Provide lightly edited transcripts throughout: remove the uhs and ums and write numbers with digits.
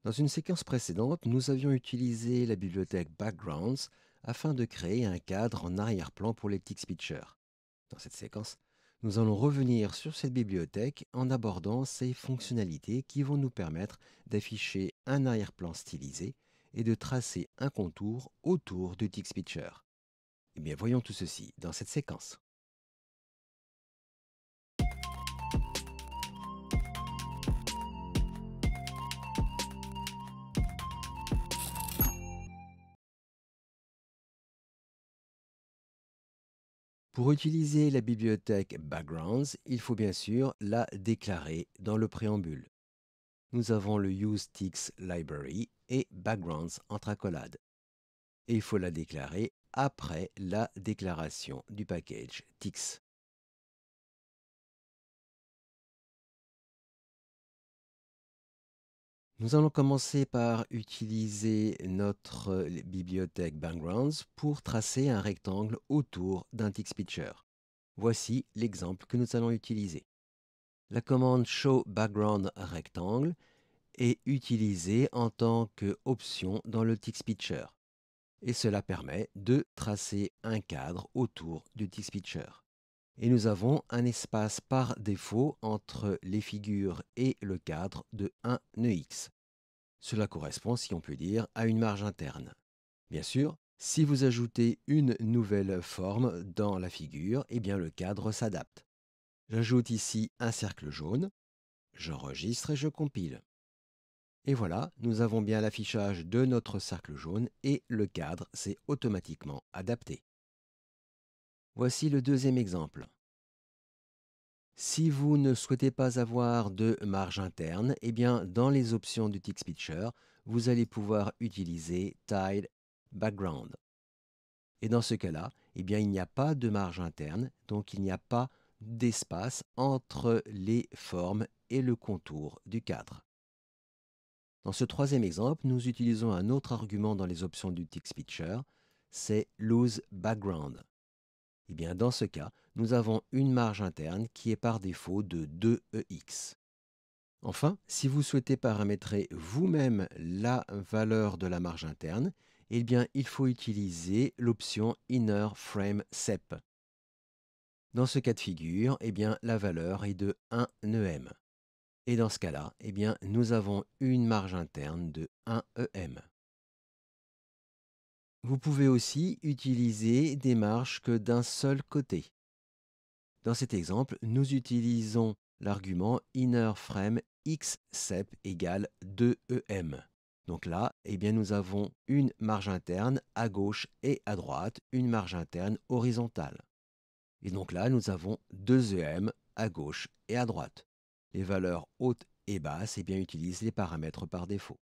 Dans une séquence précédente, nous avions utilisé la bibliothèque Backgrounds afin de créer un cadre en arrière-plan pour les text pictures. Dans cette séquence, nous allons revenir sur cette bibliothèque en abordant ses fonctionnalités qui vont nous permettre d'afficher un arrière-plan stylisé et de tracer un contour autour du text picture. Eh bien, voyons tout ceci dans cette séquence. Pour utiliser la bibliothèque Backgrounds, il faut bien sûr la déclarer dans le préambule. Nous avons le useTix library et backgrounds entre accolades. Et il faut la déclarer après la déclaration du package Tix. Nous allons commencer par utiliser notre bibliothèque backgrounds pour tracer un rectangle autour d'un Tix picture. Voici l'exemple que nous allons utiliser. La commande show background rectangle est utilisée en tant qu'option dans le Tix picture. Et cela permet de tracer un cadre autour du text picture. Et nous avons un espace par défaut entre les figures et le cadre de 1 nœud. Cela correspond, si on peut dire, à une marge interne. Bien sûr, si vous ajoutez une nouvelle forme dans la figure, eh bien le cadre s'adapte. J'ajoute ici un cercle jaune, j'enregistre et je compile. Et voilà, nous avons bien l'affichage de notre cercle jaune et le cadre s'est automatiquement adapté. Voici le deuxième exemple. Si vous ne souhaitez pas avoir de marge interne, eh bien dans les options du Text Picture, vous allez pouvoir utiliser Tile Background. Et dans ce cas-là, eh bien il n'y a pas de marge interne, donc il n'y a pas d'espace entre les formes et le contour du cadre. Dans ce troisième exemple, nous utilisons un autre argument dans les options du Text Picture, c'est Loose Background. Eh bien, dans ce cas, nous avons une marge interne qui est par défaut de 2EX. Enfin, si vous souhaitez paramétrer vous-même la valeur de la marge interne, eh bien, il faut utiliser l'option Inner Frame SEP. Dans ce cas de figure, eh bien, la valeur est de 1 EM. Et dans ce cas-là, eh bien, nous avons une marge interne de 1 EM. Vous pouvez aussi utiliser des marges que d'un seul côté. Dans cet exemple, nous utilisons l'argument InnerFrame xSep égale 2EM. Donc là, eh bien, nous avons une marge interne à gauche et à droite, une marge interne horizontale. Et donc là, nous avons 2EM à gauche et à droite. Les valeurs hautes et basses eh bien, utilisent les paramètres par défaut.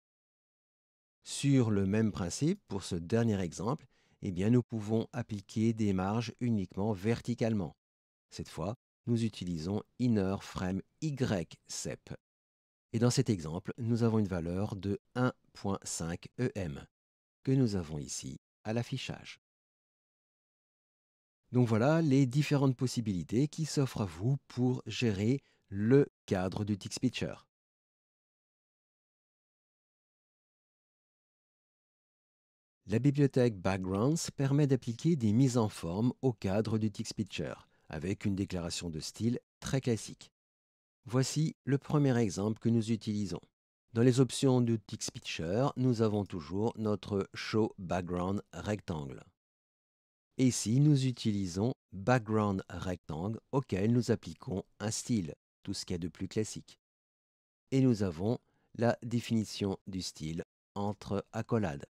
Sur le même principe, pour ce dernier exemple, eh bien, nous pouvons appliquer des marges uniquement verticalement. Cette fois, nous utilisons Inner Frame YSEP. Et dans cet exemple, nous avons une valeur de 1.5 EM, que nous avons ici à l'affichage. Donc voilà les différentes possibilités qui s'offrent à vous pour gérer le cadre du Text Picture. La bibliothèque Backgrounds permet d'appliquer des mises en forme au cadre du Text Picture, avec une déclaration de style très classique. Voici le premier exemple que nous utilisons. Dans les options du Text Picture, nous avons toujours notre Show Background Rectangle. Et ici, nous utilisons Background Rectangle auquel nous appliquons un style, tout ce qu'il y a de plus classique. Et nous avons la définition du style entre accolades.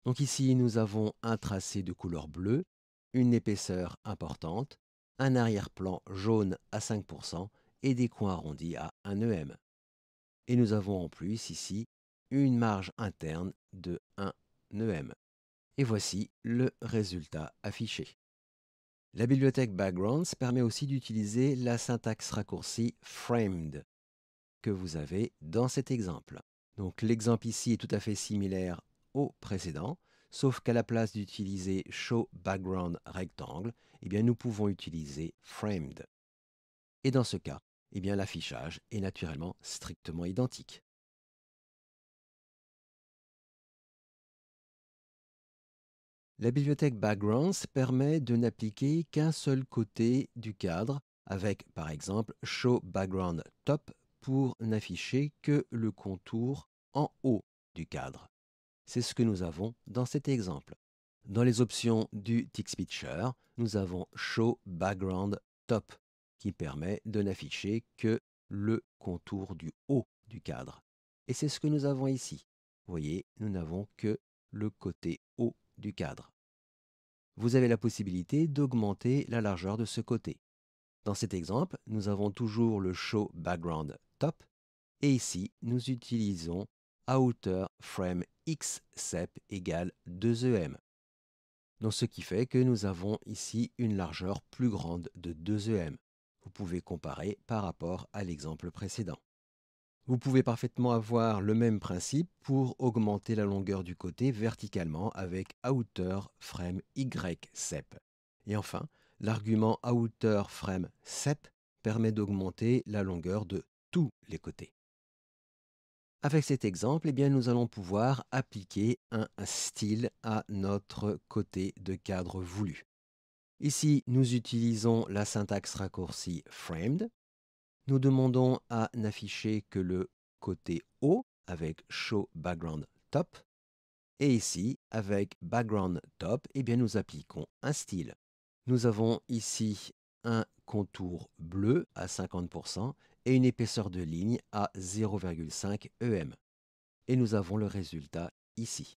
Donc ici, nous avons un tracé de couleur bleue, une épaisseur importante, un arrière-plan jaune à 5% et des coins arrondis à 1 EM. Et nous avons en plus ici une marge interne de 1 EM. Et voici le résultat affiché. La bibliothèque Backgrounds permet aussi d'utiliser la syntaxe raccourcie framed que vous avez dans cet exemple. Donc l'exemple ici est tout à fait similaire au précédent, sauf qu'à la place d'utiliser Show Background Rectangle, eh bien nous pouvons utiliser Framed. Et dans ce cas, eh bien l'affichage est naturellement strictement identique. La bibliothèque Backgrounds permet de n'appliquer qu'un seul côté du cadre, avec par exemple Show Background Top pour n'afficher que le contour en haut du cadre. C'est ce que nous avons dans cet exemple. Dans les options du TextPicture, nous avons Show Background Top qui permet de n'afficher que le contour du haut du cadre. Et c'est ce que nous avons ici. Vous voyez, nous n'avons que le côté haut du cadre. Vous avez la possibilité d'augmenter la largeur de ce côté. Dans cet exemple, nous avons toujours le Show Background Top et ici, nous utilisons Outer Frame X Sep égale 2 EM. Donc ce qui fait que nous avons ici une largeur plus grande de 2 EM. Vous pouvez comparer par rapport à l'exemple précédent. Vous pouvez parfaitement avoir le même principe pour augmenter la longueur du côté verticalement avec Outer Frame Y Sep. Et enfin, l'argument Outer Frame Sep permet d'augmenter la longueur de tous les côtés. Avec cet exemple, eh bien, nous allons pouvoir appliquer un style à notre côté de cadre voulu. Ici, nous utilisons la syntaxe raccourcie framed. Nous demandons à n'afficher que le côté haut avec Show Background Top. Et ici, avec Background Top, eh bien, nous appliquons un style. Nous avons ici un contour bleu à 50% et une épaisseur de ligne à 0,5 EM. Et nous avons le résultat ici.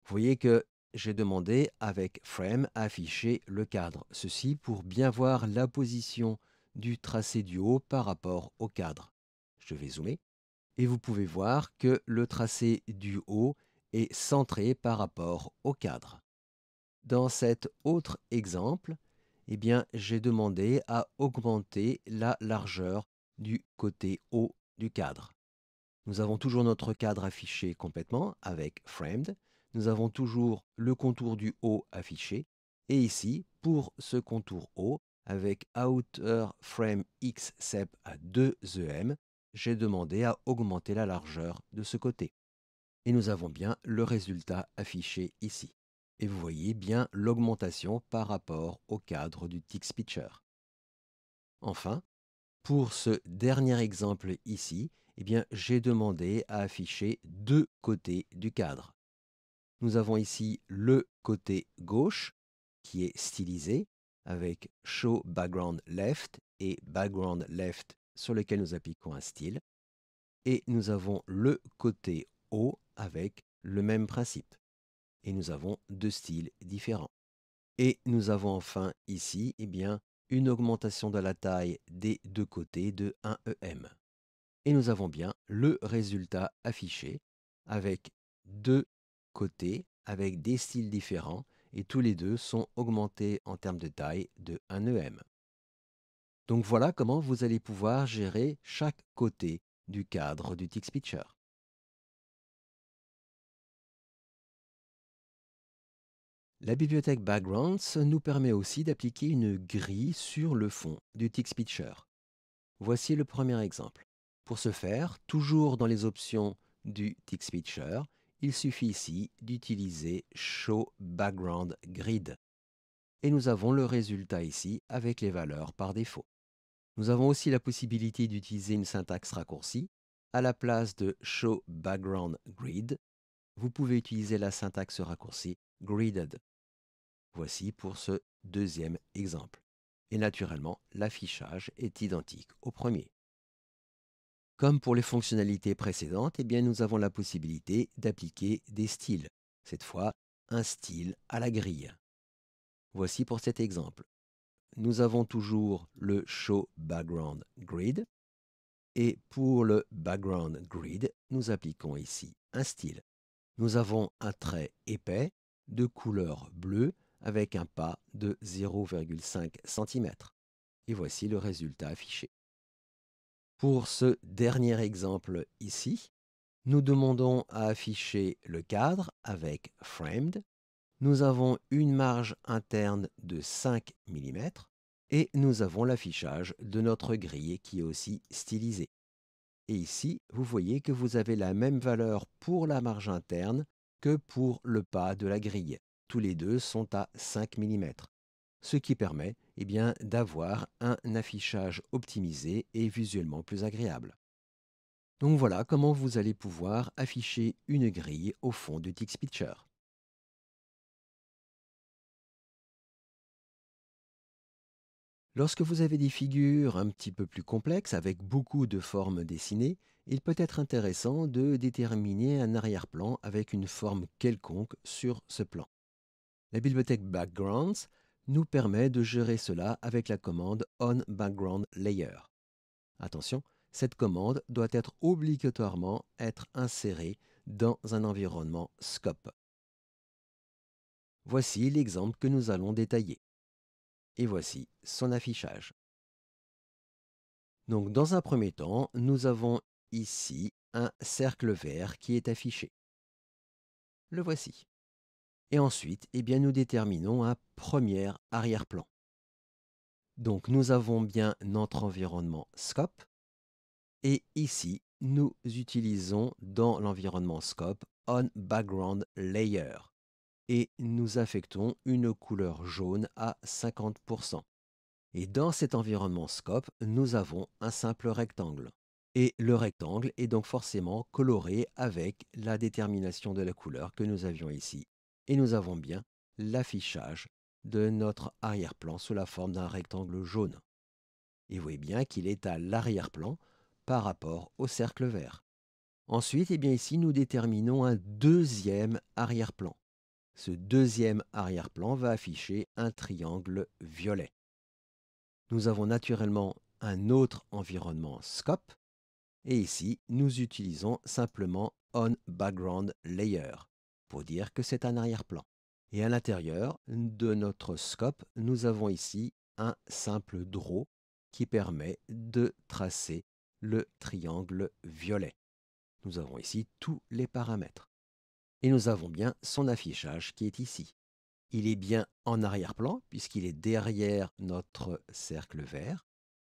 Vous voyez que j'ai demandé avec Frame à afficher le cadre. Ceci pour bien voir la position du tracé du haut par rapport au cadre. Je vais zoomer. Et vous pouvez voir que le tracé du haut est centré par rapport au cadre. Dans cet autre exemple, eh bien, j'ai demandé à augmenter la largeur du côté haut du cadre. Nous avons toujours notre cadre affiché complètement avec Framed. Nous avons toujours le contour du haut affiché. Et ici, pour ce contour haut, avec Outer Frame X Sep à 2 EM, j'ai demandé à augmenter la largeur de ce côté. Et nous avons bien le résultat affiché ici. Et vous voyez bien l'augmentation par rapport au cadre du TextPicture. Enfin, pour ce dernier exemple ici, eh bien, j'ai demandé à afficher deux côtés du cadre. Nous avons ici le côté gauche qui est stylisé avec Show Background Left et Background Left sur lequel nous appliquons un style. Et nous avons le côté haut avec le même principe. Et nous avons deux styles différents. Et nous avons enfin ici eh bien, une augmentation de la taille des deux côtés de 1 EM. Et nous avons bien le résultat affiché avec deux côtés avec des styles différents et tous les deux sont augmentés en termes de taille de 1 EM. Donc voilà comment vous allez pouvoir gérer chaque côté du cadre du TextPicture. La bibliothèque Backgrounds nous permet aussi d'appliquer une grille sur le fond du TextPicture. Voici le premier exemple. Pour ce faire, toujours dans les options du TextPicture, il suffit ici d'utiliser Show Background Grid. Et nous avons le résultat ici avec les valeurs par défaut. Nous avons aussi la possibilité d'utiliser une syntaxe raccourcie. À la place de Show Background Grid, vous pouvez utiliser la syntaxe raccourcie Gridded. Voici pour ce deuxième exemple. Et naturellement, l'affichage est identique au premier. Comme pour les fonctionnalités précédentes, eh bien, nous avons la possibilité d'appliquer des styles. Cette fois, un style à la grille. Voici pour cet exemple. Nous avons toujours le Show Background Grid. Et pour le Background Grid, nous appliquons ici un style. Nous avons un trait épais de couleur bleue avec un pas de 0,5 cm. Et voici le résultat affiché. Pour ce dernier exemple ici, nous demandons à afficher le cadre avec Framed. Nous avons une marge interne de 5 mm et nous avons l'affichage de notre grille qui est aussi stylisé. Et ici, vous voyez que vous avez la même valeur pour la marge interne que pour le pas de la grille. tous les deux sont à 5 mm, ce qui permet d'avoir un affichage optimisé et visuellement plus agréable. Donc voilà comment vous allez pouvoir afficher une grille au fond du TextPicture. Lorsque vous avez des figures un petit peu plus complexes avec beaucoup de formes dessinées, il peut être intéressant de déterminer un arrière-plan avec une forme quelconque sur ce plan. La bibliothèque Backgrounds nous permet de gérer cela avec la commande On Background Layer. Attention, cette commande doit obligatoirement être insérée dans un environnement Scope. Voici l'exemple que nous allons détailler. Et voici son affichage. Donc, dans un premier temps, nous avons ici un cercle vert qui est affiché. Le voici. Et ensuite, nous déterminons un premier arrière-plan. Donc, nous avons bien notre environnement Scope. Et ici, nous utilisons dans l'environnement Scope On Background Layer. Et nous affectons une couleur jaune à 50%. Et dans cet environnement Scope, nous avons un simple rectangle. Et le rectangle est donc forcément coloré avec la détermination de la couleur que nous avions ici. Et nous avons bien l'affichage de notre arrière-plan sous la forme d'un rectangle jaune. Et vous voyez bien qu'il est à l'arrière-plan par rapport au cercle vert. Ensuite, ici, nous déterminons un deuxième arrière-plan. Ce deuxième arrière-plan va afficher un triangle violet. Nous avons naturellement un autre environnement Scope. Et ici, nous utilisons simplement On Background Layer pour dire que c'est un arrière-plan. Et à l'intérieur de notre scope, nous avons ici un simple draw qui permet de tracer le triangle violet. Nous avons ici tous les paramètres. Et nous avons bien son affichage qui est ici. Il est bien en arrière-plan puisqu'il est derrière notre cercle vert,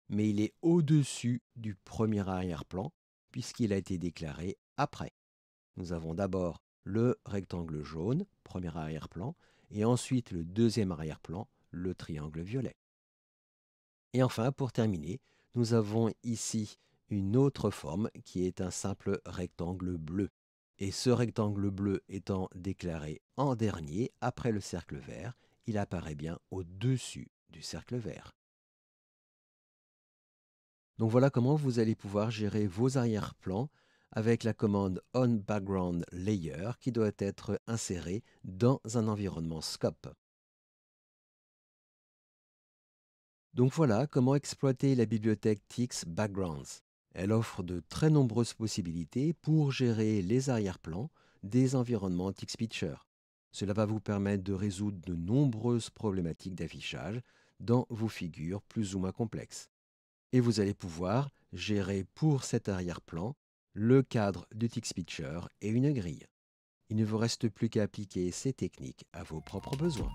mais il est au-dessus du premier arrière-plan puisqu'il a été déclaré après. Nous avons d'abord le rectangle jaune, premier arrière-plan, et ensuite le deuxième arrière-plan, le triangle violet. Et enfin, pour terminer, nous avons ici une autre forme qui est un simple rectangle bleu. Et ce rectangle bleu étant déclaré en dernier, après le cercle vert, il apparaît bien au-dessus du cercle vert. Donc voilà comment vous allez pouvoir gérer vos arrière-plans avec la commande On Background Layer qui doit être insérée dans un environnement Scope. Donc voilà comment exploiter la bibliothèque TIX Backgrounds. Elle offre de très nombreuses possibilités pour gérer les arrière-plans des environnements TixPicture. Cela va vous permettre de résoudre de nombreuses problématiques d'affichage dans vos figures plus ou moins complexes. Et vous allez pouvoir gérer pour cet arrière-plan le cadre du TixPicture et une grille. Il ne vous reste plus qu'à appliquer ces techniques à vos propres besoins.